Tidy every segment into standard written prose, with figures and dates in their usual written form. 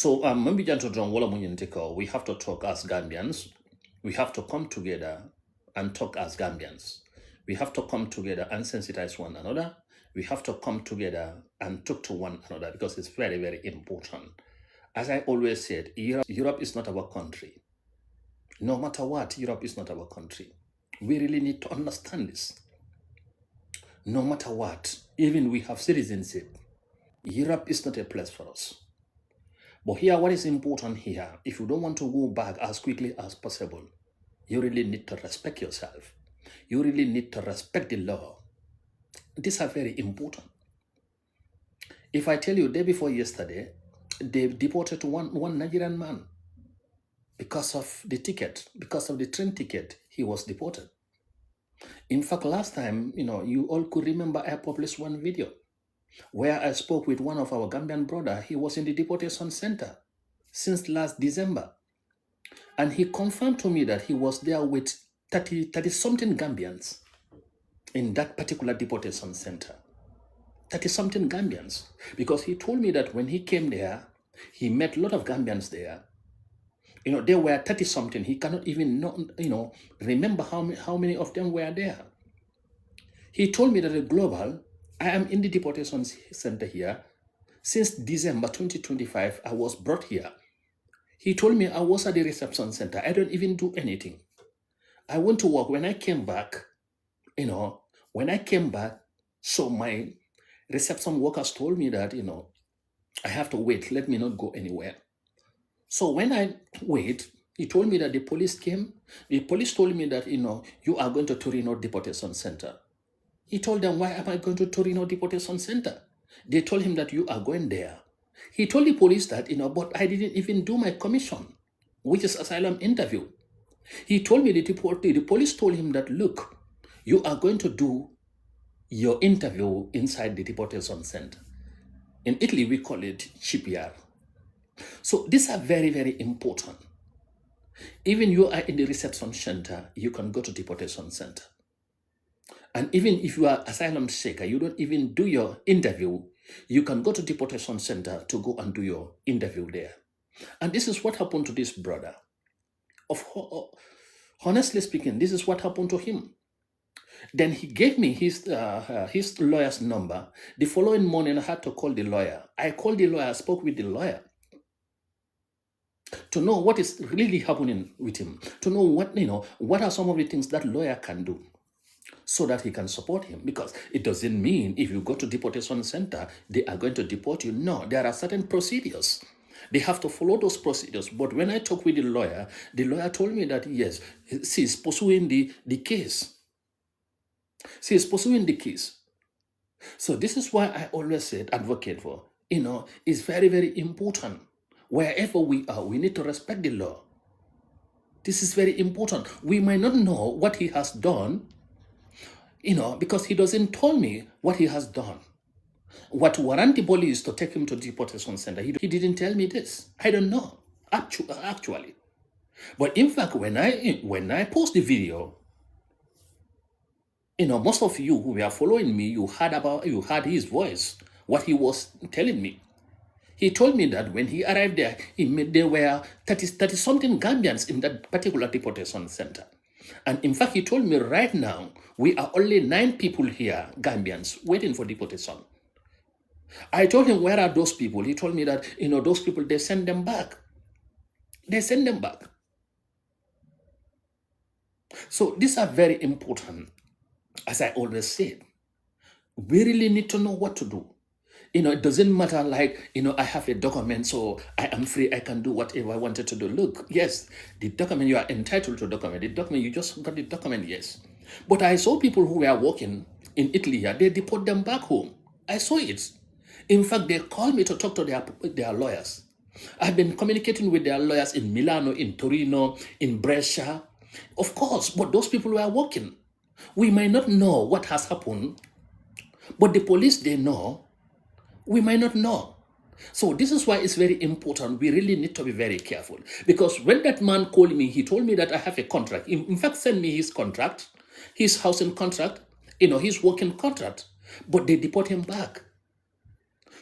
So, maybe we have to talk as Gambians. We have to come together and talk as Gambians. We have to come together and sensitize one another. We have to come together and talk to one another because it's very, very important. As I always said, Europe is not our country. No matter what, Europe is not our country. We really need to understand this. No matter what, even we have citizenship, Europe is not a place for us. But here, what is important here, if you don't want to go back as quickly as possible, you really need to respect yourself. You really need to respect the law. These are very important. If I tell you, day before yesterday, they deported one Nigerian man because of the ticket, because of the train ticket, he was deported. In fact, last time, you all could remember I published one video where I spoke with one of our Gambian brother. He was in the deportation center since last December. And he confirmed to me that he was there with 30-something Gambians in that particular deportation center. 30-something Gambians. Because he told me that when he came there, he met a lot of Gambians there. There were 30-something. He cannot even remember how many of them were there. He told me that at Global, I am in the deportation center here. Since December 2025, I was brought here. He told me I was at the reception center. I don't even do anything. I went to work. When I came back, so my reception workers told me that, I have to wait. Let me not go anywhere. So when I wait, he told me that the police came. The police told me that, you are going to Torino Deportation Center. He told them, why am I going to Torino Deportation Center? They told him that you are going there. He told the police that, but I didn't even do my commission, which is asylum interview. He told me the police told him that, look, you are going to do your interview inside the deportation center. In Italy, we call it shipyard. So these are very, very important. Even you are in the reception center, you can go to deportation center. And even if you are asylum seeker, you don't even do your interview, you can go to deportation center to go and do your interview there. And this is what happened to this brother. Honestly speaking, this is what happened to him. Then he gave me his lawyer's number. The following morning, I had to call the lawyer. I called the lawyer, spoke with the lawyer to know what is really happening with him, to know what are some of the things that lawyer can do so that he can support him. Because it doesn't mean if you go to deportation center, they are going to deport you. No, there are certain procedures. They have to follow those procedures. But when I talked with the lawyer told me that, yes, she is pursuing the case. She is pursuing the case. So this is why I always said advocate for, it's very, very important. Wherever we are, we need to respect the law. This is very important. We might not know what he has done, because he doesn't tell me what he has done. What warrant the police to take him to deportation center? He didn't tell me this. I don't know, actually. But in fact, when I post the video, most of you who were following me, you heard his voice, what he was telling me. He told me that when he arrived there, there were 30-something Gambians in that particular deportation center. And in fact, he told me right now, we are only 9 people here, Gambians, waiting for deportation. I told him, where are those people? He told me that, those people, they send them back. They send them back. So these are very important. As I always said, we really need to know what to do. It doesn't matter like, I have a document, so I am free, I can do whatever I wanted to do. Look, yes, the document, you are entitled to document. The document, you just got the document, yes. But I saw people who were working in Italy here, they deport them back home. I saw it. In fact, they called me to talk to their lawyers. I've been communicating with their lawyers in Milano, in Torino, in Brescia. Of course, but those people were working. We might not know what has happened, but the police, they know. We might not know. So this is why it's very important. We really need to be very careful. Because when that man called me, he told me that I have a contract. In fact, send me his contract, his housing contract, his working contract. But they deport him back.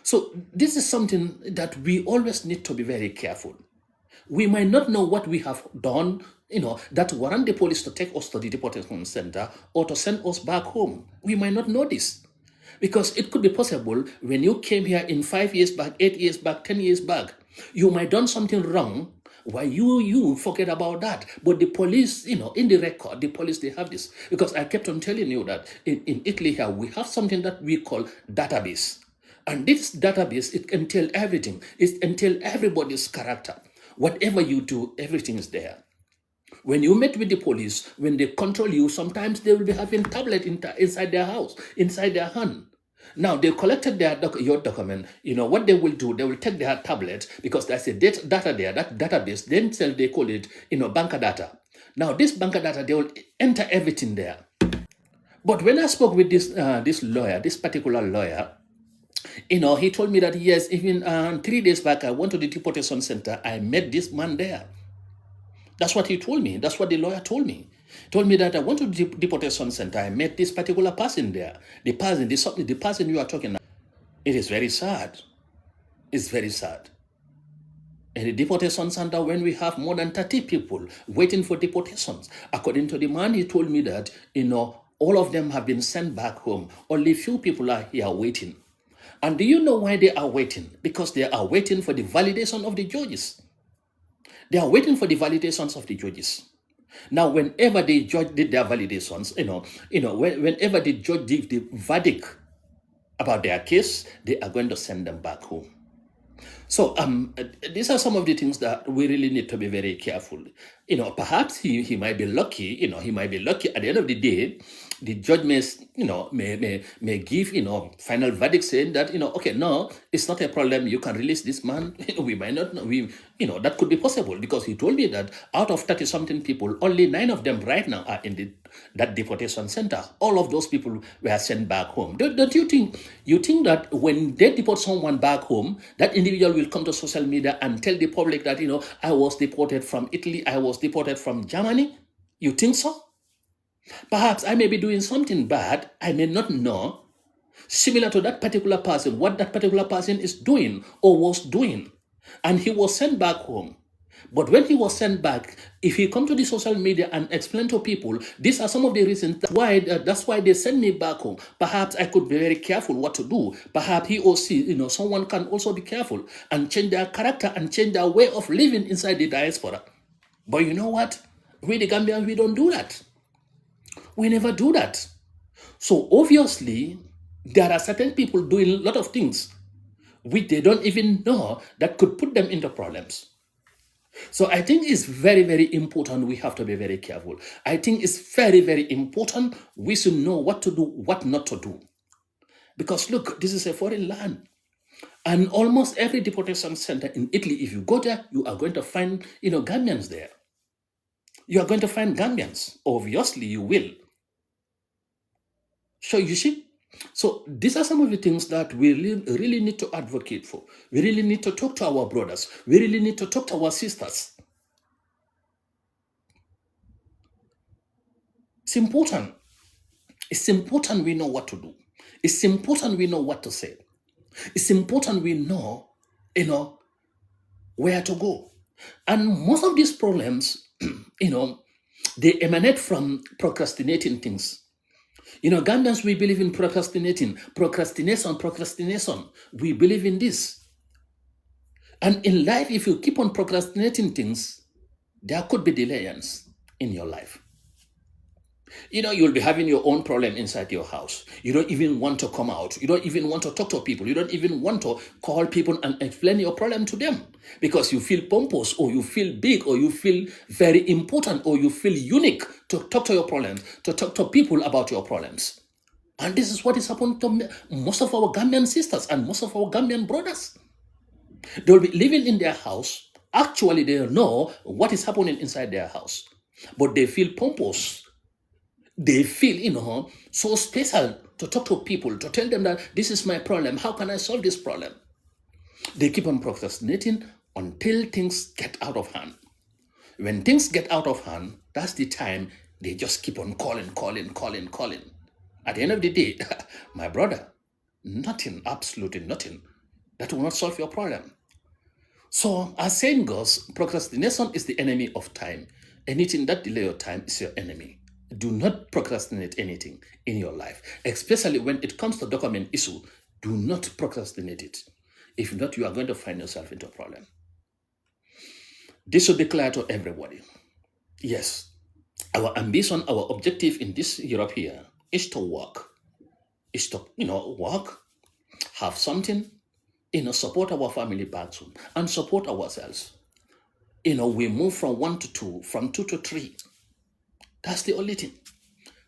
So this is something that we always need to be very careful. We might not know what we have done, that warrant the police to take us to the deportation center or to send us back home. We might not know this. Because it could be possible when you came here in 5 years back, 8 years back, 10 years back, you might done something wrong. Why you forget about that? But the police, in the record, the police, they have this. Because I kept on telling you that in Italy here, we have something that we call database. And this database, it can tell everything. It can tell everybody's character. Whatever you do, everything is there. When you meet with the police, when they control you, sometimes they will be having tablet inside their house, inside their hand. Now, they collected your document. What they will do, they will take their tablet because there's a data there, that database, themselves they call it, banker data. Now, this banker data, they will enter everything there. But when I spoke with this lawyer, this particular lawyer, he told me that, yes, even 3 days back, I went to the deportation center. I met this man there. That's what he told me. That's what the lawyer told me. He told me that I went to the deportation center. I met this particular person there. The person you are talking about. It is very sad. It's very sad. In the deportation center, when we have more than 30 people waiting for deportations, according to the man, he told me that, all of them have been sent back home. Only few people are here waiting. And do you know why they are waiting? Because they are waiting for the validation of the judges. They are waiting for the validations of the judges. Now, whenever the judge did their validations, whenever the judge gives the verdict about their case, they are going to send them back home. So these are some of the things that we really need to be very careful. Perhaps he might be lucky. He might be lucky. At the end of the day, the judge may give final verdict saying that okay, no, it's not a problem. You can release this man. We might not know. That could be possible because he told me that out of 30-something people, only 9 of them right now are in that deportation center. All of those people were sent back home. Don't you think? You think that when they deport someone back home, that individual will come to social media and tell the public that I was deported from Italy, I was deported from Germany? You think so? Perhaps I may be doing something bad. I may not know. Similar to that particular person, what that particular person is doing or was doing. And he was sent back home. But when he was sent back, if he come to the social media and explain to people, these are some of the reasons that's why they send me back home. Perhaps I could be very careful what to do. Perhaps he or she, someone can also be careful and change their character and change their way of living inside the diaspora. But you know what? We the Gambians, we don't do that. We never do that. So obviously, there are certain people doing a lot of things which they don't even know that could put them into problems. So I think it's very, very important. We have to be very careful. I think it's very, very important. We should know what to do, what not to do. Because look, this is a foreign land. And almost every deportation center in Italy, if you go there, you are going to find, Gambians there. You are going to find Gambians. Obviously, you will. So you see, so these are some of the things that we really need to advocate for. We really need to talk to our brothers. We really need to talk to our sisters. It's important. It's important we know what to do. It's important we know what to say. It's important we know, where to go. And most of these problems, they emanate from procrastinating things. Gambians, we believe in procrastinating. Procrastination. We believe in this. And in life, if you keep on procrastinating things, there could be delays in your life. You'll be having your own problem inside your house. You don't even want to come out. You don't even want to talk to people. You don't even want to call people and explain your problem to them because you feel pompous or you feel big or you feel very important or you feel unique to talk to your problems, to talk to people about your problems. And this is what is happening to most of our Gambian sisters and most of our Gambian brothers. They'll be living in their house. Actually, they know what is happening inside their house, but they feel pompous. They feel, so special to talk to people, to tell them that this is my problem. How can I solve this problem? They keep on procrastinating until things get out of hand. When things get out of hand, that's the time they just keep on calling. At the end of the day, my brother, nothing, absolutely nothing That will not solve your problem. So, as saying goes, procrastination is the enemy of time. Anything that delay your time is your enemy. Do not procrastinate anything in your life, especially when it comes to document issue. Do not procrastinate it. If not, you are going to find yourself into a problem. This should be clear to everybody. Yes, our ambition, our objective in this Europe here is to work. Is to, work, have something, support our family back home and support ourselves. We move from 1 to 2, from 2 to 3. That's the only thing.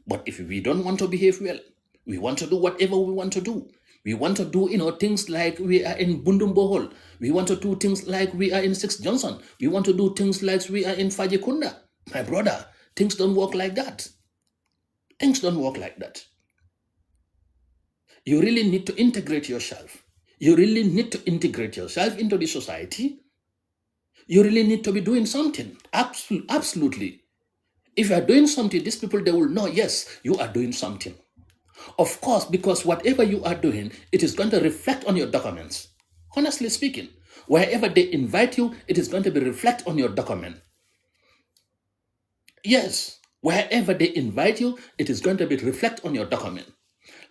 But if we don't want to behave well, we want to do whatever we want to do. We want to do, things like we are in Bundumbohol. We want to do things like we are in Six Johnson. We want to do things like we are in Fajikunda. My brother, things don't work like that. Things don't work like that. You really need to integrate yourself. You really need to integrate yourself into the society. You really need to be doing something. Absolutely. If you are doing something, these people, they will know, yes, you are doing something. Of course, because whatever you are doing, it is going to reflect on your documents. Honestly speaking, wherever they invite you, it is going to be reflect on your document. Yes, wherever they invite you, it is going to be reflect on your document.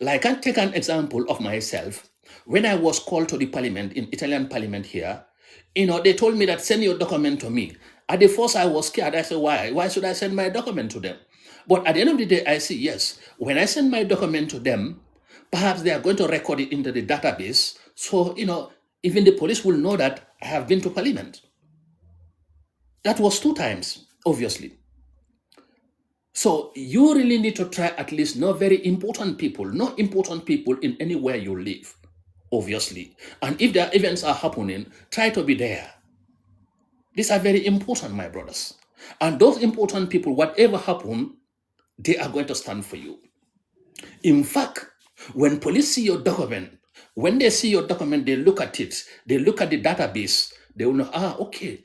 Like, I take an example of myself. When I was called to the parliament, in Italian parliament here, they told me that send your document to me. At the first, I was scared. I said, why? Why should I send my document to them? But at the end of the day, I see, yes, when I send my document to them, perhaps they are going to record it into the database. So, even the police will know that I have been to parliament. That was 2 times, obviously. So you really need to try at least know very important people, not important people in anywhere you live, obviously. And if their events are happening, try to be there. These are very important, my brothers. And those important people, whatever happen, they are going to stand for you. In fact, when police see your document, when they see your document, they look at it, they look at the database, they will know, okay,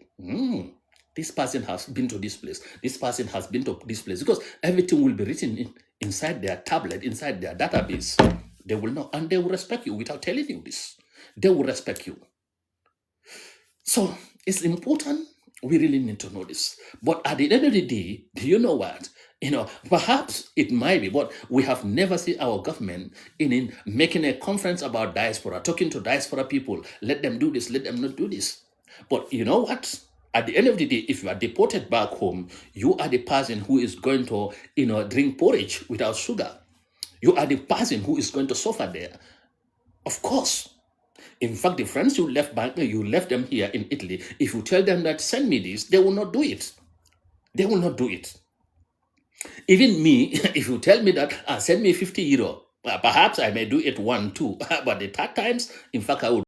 this person has been to this place, this person has been to this place, because everything will be written inside their tablet, inside their database. They will know, and they will respect you without telling you this. They will respect you. So it's important. We really need to know this. But at the end of the day, do you know what? Perhaps it might be, but we have never seen our government in making a conference about diaspora, talking to diaspora people, let them do this, let them not do this. But you know what? At the end of the day, if you are deported back home, you are the person who is going to, drink porridge without sugar. You are the person who is going to suffer there. Of course. In fact, the friends you left back, you left them here in Italy. If you tell them that send me this, they will not do it. They will not do it. Even me, if you tell me that send me €50, perhaps I may do it 1, 2, but the 3rd times, in fact, I would